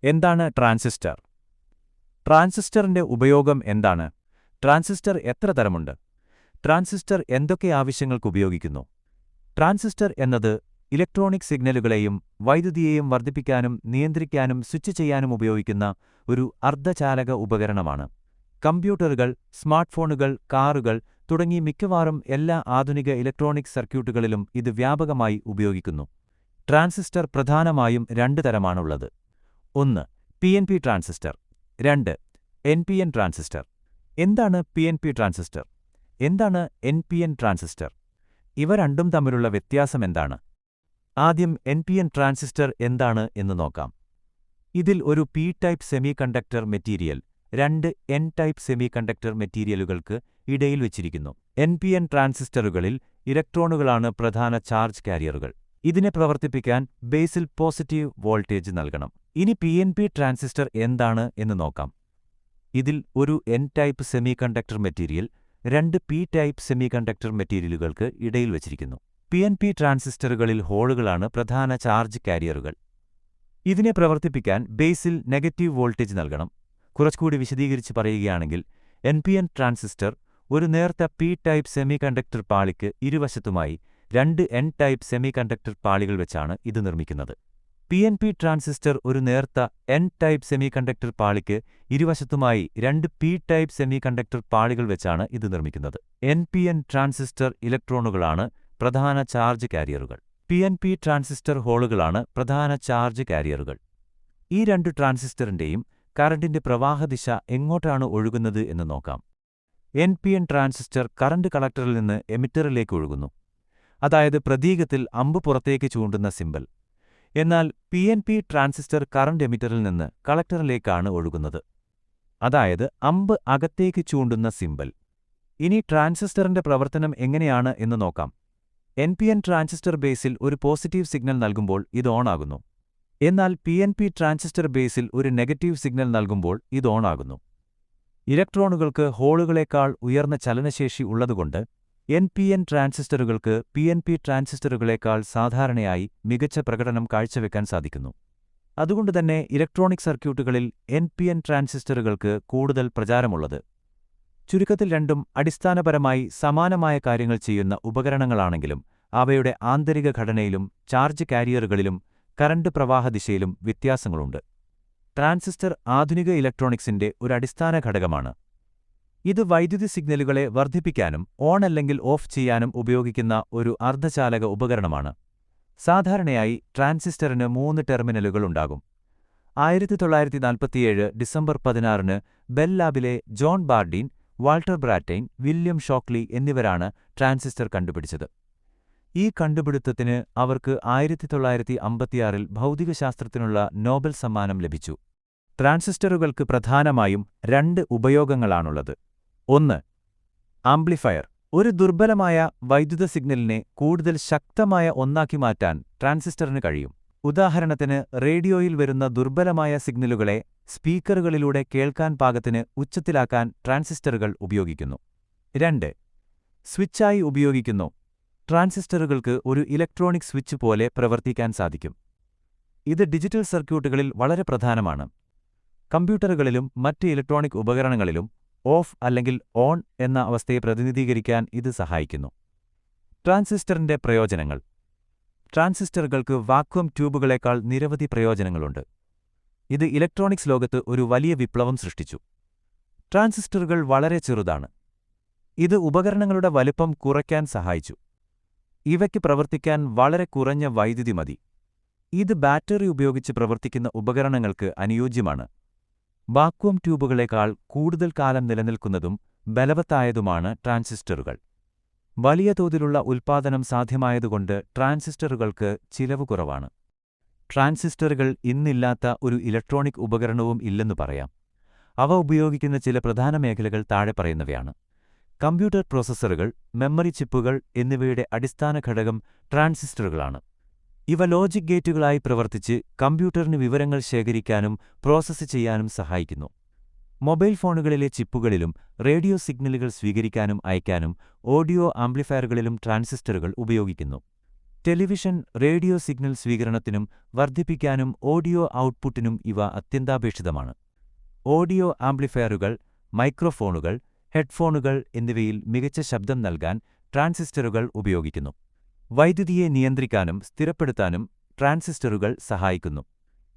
എന്താണ് ട്രാൻസിസ്റ്റർ? ട്രാൻസിസ്റ്ററിന്റെ ഉപയോഗം എന്താണ്? ട്രാൻസിസ്റ്റർ എത്ര തരമുണ്ട്? ട്രാൻസിസ്റ്റർ എന്തൊക്കെ ആവശ്യങ്ങൾക്ക് ഉപയോഗിക്കുന്നു? ട്രാൻസിസ്റ്റർ എന്നത് ഇലക്ട്രോണിക് സിഗ്നലുകളെയും വൈദ്യുതിയെയും വർദ്ധിപ്പിക്കാനും നിയന്ത്രിക്കാനും സ്വിച്ച് ചെയ്യാനും ഉപയോഗിക്കുന്ന ഒരു അർദ്ധചാലക ഉപകരണമാണ്. കമ്പ്യൂട്ടറുകൾ, സ്മാർട്ട്ഫോണുകൾ, കാറുകൾ തുടങ്ങി മിക്കവാറും എല്ലാ ആധുനിക ഇലക്ട്രോണിക് സർക്യൂട്ടുകളിലും ഇത് വ്യാപകമായി ഉപയോഗിക്കുന്നു. ട്രാൻസിസ്റ്റർ പ്രധാനമായും രണ്ട് തരമാണുള്ളത്. ഒന്ന്, പിഎൻപി ട്രാൻസിസ്റ്റർ. രണ്ട്, എൻപിഎൻ ട്രാൻസിസ്റ്റർ. എന്താണ് പിഎൻപി ട്രാൻസിസ്റ്റർ? എന്താണ് എൻപിഎൻ ട്രാൻസിസ്റ്റർ? ഇവ രണ്ടും തമ്മിലുള്ള വ്യത്യാസമെന്താണ്? ആദ്യം എൻപിഎൻ ട്രാൻസിസ്റ്റർ എന്താണ് എന്ന് നോക്കാം. ഇതിൽ ഒരു പി ടൈപ്പ് സെമികണ്ടക്ടർ മെറ്റീരിയൽ രണ്ട് എൻ ടൈപ്പ് സെമികണ്ടക്ടർ മെറ്റീരിയലുകൾക്ക് ഇടയിൽ വച്ചിരിക്കുന്നു. എൻപിഎൻ ട്രാൻസിസ്റ്ററുകളിൽ ഇലക്ട്രോണുകളാണ് പ്രധാന ചാർജ് കാരിയറുകൾ. ഇതിനെ പ്രവർത്തിപ്പിക്കാൻ ബേസിൽ പോസിറ്റീവ് വോൾട്ടേജ് നൽകണം. ഇനി പിഎൻപി ട്രാൻസിസ്റ്റർ എന്താണ് എന്ന് നോക്കാം. ഇതിൽ ഒരു എൻ ടൈപ്പ് സെമികണ്ടക്ടർ മെറ്റീരിയൽ രണ്ട് പി ടൈപ്പ് സെമികണ്ടക്ടർ മെറ്റീരിയലുകൾക്ക് ഇടയിൽ വച്ചിരിക്കുന്നു. പിഎൻപി ട്രാൻസിസ്റ്ററുകളിൽ ഹോളുകളാണ് പ്രധാന ചാർജ് കാരിയറുകൾ. ഇതിനെ പ്രവർത്തിപ്പിക്കാൻ ബേസിൽ നെഗറ്റീവ് വോൾട്ടേജ് നൽകണം. കുറച്ചുകൂടി വിശദീകരിച്ച് പറയുകയാണെങ്കിൽ, എൻപിഎൻ ട്രാൻസിസ്റ്റർ ഒരു നേർത്ത പി ടൈപ്പ് സെമികണ്ടക്ടർ പാളിക്ക് ഇരുവശത്തുമായി രണ്ട് എൻ ടൈപ്പ് സെമികണ്ടക്ടർ പാളികൾ വെച്ചാണ് ഇത് നിർമ്മിക്കുന്നത്. പിഎൻപി ട്രാൻസിസ്റ്റർ ഒരു നേർത്ത എൻ ടൈപ്പ് സെമികണ്ടക്ടർ പാളിക്ക് ഇരുവശത്തുമായി രണ്ട് പി ടൈപ്പ് സെമികണ്ടക്ടർ പാളികൾ വെച്ചാണ് ഇത് നിർമ്മിക്കുന്നത്. എൻപിഎൻ ട്രാൻസിസ്റ്റർ ഇലക്ട്രോണുകളാണ് പ്രധാന ചാർജ് കാരിയറുകൾ. പിഎൻപി ട്രാൻസിസ്റ്റർ ഹോളുകളാണ് പ്രധാന ചാർജ് കാരിയറുകൾ. ഈ രണ്ട് ട്രാൻസിസ്റ്ററിന്റെയും കറന്റിന്റെ പ്രവാഹദിശ എങ്ങോട്ടാണ് ഒഴുകുന്നത് എന്ന് നോക്കാം. എൻപിഎൻ ട്രാൻസിസ്റ്റർ കറന്റ് കളക്ടറിൽ നിന്ന് എമിറ്ററിലേക്ക് ഒഴുകുന്നു, അതായത് പ്രതീകത്തിൽ അമ്പ് പുറത്തേക്ക് ചൂണ്ടുന്ന സിമ്പൽ. എന്നാൽ പിഎൻപി ട്രാൻസിസ്റ്റർ കറന്റ് എമിറ്ററിൽ നിന്ന് കളക്ടറിലേക്കാണ് ഒഴുകുന്നത്, അതായത് അമ്പ് അകത്തേക്ക് ചൂണ്ടുന്ന സിമ്പൽ. ഇനി ട്രാൻസിസ്റ്ററിന്റെ പ്രവർത്തനം എങ്ങനെയാണ് എന്ന് നോക്കാം. എൻപിഎൻ ട്രാൻസിസ്റ്റർ ബേസിൽ ഒരു പോസിറ്റീവ് സിഗ്നൽ നൽകുമ്പോൾ ഇത് ഓണാകുന്നു. എന്നാൽ പിഎൻപി ട്രാൻസിസ്റ്റർ ബേസിൽ ഒരു നെഗറ്റീവ് സിഗ്നൽ നൽകുമ്പോൾ ഇത് ഓണാകുന്നു. ഇലക്ട്രോണുകൾക്ക് ഹോളുകളേക്കാൾ ഉയർന്ന ചലനശേഷി ഉള്ളതുകൊണ്ട് എൻപിഎൻ ട്രാൻസിസ്റ്ററുകൾക്ക് പിഎൻപി ട്രാൻസിസ്റ്ററുകളേക്കാൾ സാധാരണയായി മികച്ച പ്രകടനം കാഴ്ചവെക്കാൻ സാധിക്കുന്നു. അതുകൊണ്ടുതന്നെ ഇലക്ട്രോണിക് സർക്യൂട്ടുകളിൽ എൻപിഎൻ ട്രാൻസിസ്റ്ററുകൾക്ക് കൂടുതൽ പ്രചാരമുള്ളത്. ചുരുക്കത്തിൽ രണ്ടും അടിസ്ഥാനപരമായി സമാനമായ കാര്യങ്ങൾ ചെയ്യുന്ന ഉപകരണങ്ങളാണെങ്കിലും അവയുടെ ആന്തരിക ഘടനയിലും ചാർജ് കാരിയറുകളിലും കറന്റ് പ്രവാഹദിശയിലും വ്യത്യാസങ്ങളുണ്ട്. ട്രാൻസിസ്റ്റർ ആധുനിക ഇലക്ട്രോണിക്സിന്റെ ഒരു അടിസ്ഥാന ഘടകമാണ്. ഇത് വൈദ്യുതി സിഗ്നലുകളെ വർദ്ധിപ്പിക്കാനും ഓൺ അല്ലെങ്കിൽ ഓഫ് ചെയ്യാനും ഉപയോഗിക്കുന്ന ഒരു അർദ്ധചാലക ഉപകരണമാണ്. സാധാരണയായി ട്രാൻസിസ്റ്ററിന് 3 ടെർമിനലുകളുണ്ടാകും. 1947 ഡിസംബർ 16 ബെൽ ലാബിലെ John Bardeen, Walter Brattain, William Shockley എന്നിവരാണ് ട്രാൻസിസ്റ്റർ കണ്ടുപിടിച്ചത്. ഈ കണ്ടുപിടുത്തത്തിന് അവർക്ക് 1956 ഭൗതികശാസ്ത്രത്തിനുള്ള നോബൽ സമ്മാനം ലഭിച്ചു. ട്രാൻസിസ്റ്ററുകൾക്ക് പ്രധാനമായും 2 ഉപയോഗങ്ങളാണുള്ളത്. ഒന്ന്, ആംപ്ലിഫയർ. ഒരു ദുർബലമായ വൈദ്യുത സിഗ്നലിനെ കൂടുതൽ ശക്തമായ ഒന്നാക്കി മാറ്റാൻ ട്രാൻസിസ്റ്ററിന് കഴിയും. ഉദാഹരണത്തിന്, റേഡിയോയിൽ വരുന്ന ദുർബലമായ സിഗ്നലുകളെ സ്പീക്കറുകളിലൂടെ കേൾക്കാൻ പാകത്തിന് ഉച്ചത്തിലാക്കാൻ ട്രാൻസിസ്റ്ററുകൾ ഉപയോഗിക്കുന്നു. 2, സ്വിച്ചായി ഉപയോഗിക്കുന്നു. ട്രാൻസിസ്റ്ററുകൾക്ക് ഒരു ഇലക്ട്രോണിക് സ്വിച്ച് പോലെ പ്രവർത്തിക്കാൻ സാധിക്കും. ഇത് ഡിജിറ്റൽ സർക്യൂട്ടുകളിൽ വളരെ പ്രധാനമാണ്. കമ്പ്യൂട്ടറുകളിലും മറ്റ് ഇലക്ട്രോണിക് ഉപകരണങ്ങളിലും ഓഫ് അല്ലെങ്കിൽ ഓൺ എന്ന അവസ്ഥയെ പ്രതിനിധീകരിക്കാൻ ഇത് സഹായിക്കുന്നു. ട്രാൻസിസ്റ്ററിന്റെ പ്രയോജനങ്ങൾ. ട്രാൻസിസ്റ്ററുകൾക്ക് വാക്വം ട്യൂബുകളേക്കാൾ നിരവധി പ്രയോജനങ്ങളുണ്ട്. ഇത് ഇലക്ട്രോണിക്സ് ലോകത്ത് ഒരു വലിയ വിപ്ലവം സൃഷ്ടിച്ചു. ട്രാൻസിസ്റ്ററുകൾ വളരെ ചെറുതാണ്. ഇത് ഉപകരണങ്ങളുടെ വലിപ്പം കുറയ്ക്കാൻ സഹായിച്ചു. ഇവയ്ക്ക് പ്രവർത്തിക്കാൻ വളരെ കുറഞ്ഞ വൈദ്യുതി മതി. ഇത് ബാറ്ററി ഉപയോഗിച്ച് പ്രവർത്തിക്കുന്ന ഉപകരണങ്ങൾക്ക് അനുയോജ്യമാണ്. വാക്വം ട്യൂബുകളേക്കാൾ കൂടുതൽ കാലം നിലനിൽക്കുന്നതും ബലവത്തായതുമാണ് ട്രാൻസിസ്റ്ററുകൾ. വലിയ തോതിലുള്ള ഉൽപ്പാദനം സാധ്യമായതുകൊണ്ട് ട്രാൻസിസ്റ്ററുകൾക്ക് ചിലവ് കുറവാണ്. ട്രാൻസിസ്റ്ററുകൾ ഇന്നില്ലാത്ത ഒരു ഇലക്ട്രോണിക് ഉപകരണവും ഇല്ലെന്നു പറയാം. അവ ഉപയോഗിക്കുന്ന ചില പ്രധാന മേഖലകൾ താഴെ പറയുന്നവയാണ്. കമ്പ്യൂട്ടർ പ്രോസസ്സറുകൾ, മെമ്മറി ചിപ്പുകൾ എന്നിവയുടെ അടിസ്ഥാന ഘടകം ട്രാൻസിസ്റ്ററുകളാണ്. ഇവ ലോജിക് ഗേറ്റുകളായി പ്രവർത്തിച്ച് കമ്പ്യൂട്ടറിന് വിവരങ്ങൾ ശേഖരിക്കാനും പ്രോസസ്സ് ചെയ്യാനും സഹായിക്കുന്നു. മൊബൈൽ ഫോണുകളിലെ ചിപ്പുകളിലും റേഡിയോ സിഗ്നലുകൾ സ്വീകരിക്കാനും അയക്കാനും ഓഡിയോ ആംപ്ലിഫയറുകളിലും ട്രാൻസിസ്റ്ററുകൾ ഉപയോഗിക്കുന്നു. ടെലിവിഷൻ, റേഡിയോ സിഗ്നൽ സ്വീകരണത്തിനും വർദ്ധിപ്പിക്കാനും ഓഡിയോ ഔട്ട്പുട്ടിനും ഇവ അത്യന്താപേക്ഷിതമാണ്. ഓഡിയോ ആംപ്ലിഫയറുകൾ, മൈക്രോഫോണുകൾ, ഹെഡ്ഫോണുകൾ എന്നിവയിൽ മികച്ച ശബ്ദം നൽകാൻ ട്രാൻസിസ്റ്ററുകൾ ഉപയോഗിക്കുന്നു. വൈദ്യുതിയെ നിയന്ത്രിക്കാനും സ്ഥിരപ്പെടുത്താനും ട്രാൻസിസ്റ്ററുകൾ സഹായിക്കുന്നു.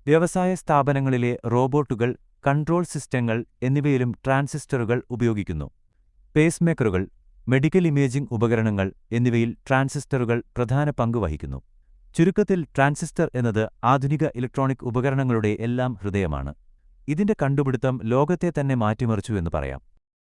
വ്യവസായ സ്ഥാപനങ്ങളിലെ റോബോട്ടുകൾ, കൺട്രോൾ സിസ്റ്റങ്ങൾ എന്നിവയിലും ട്രാൻസിസ്റ്ററുകൾ ഉപയോഗിക്കുന്നു. പേസ്മേക്കറുകൾ, മെഡിക്കൽ ഇമേജിംഗ് ഉപകരണങ്ങൾ എന്നിവയിൽ ട്രാൻസിസ്റ്ററുകൾ പ്രധാന പങ്ക് വഹിക്കുന്നു. ചുരുക്കത്തിൽ, ട്രാൻസിസ്റ്റർ എന്നത് ആധുനിക ഇലക്ട്രോണിക് ഉപകരണങ്ങളുടെ എല്ലാം ഹൃദയമാണ്. ഇതിന്റെ കണ്ടുപിടുത്തം ലോകത്തെ തന്നെ മാറ്റിമറിച്ചു എന്ന് പറയാം.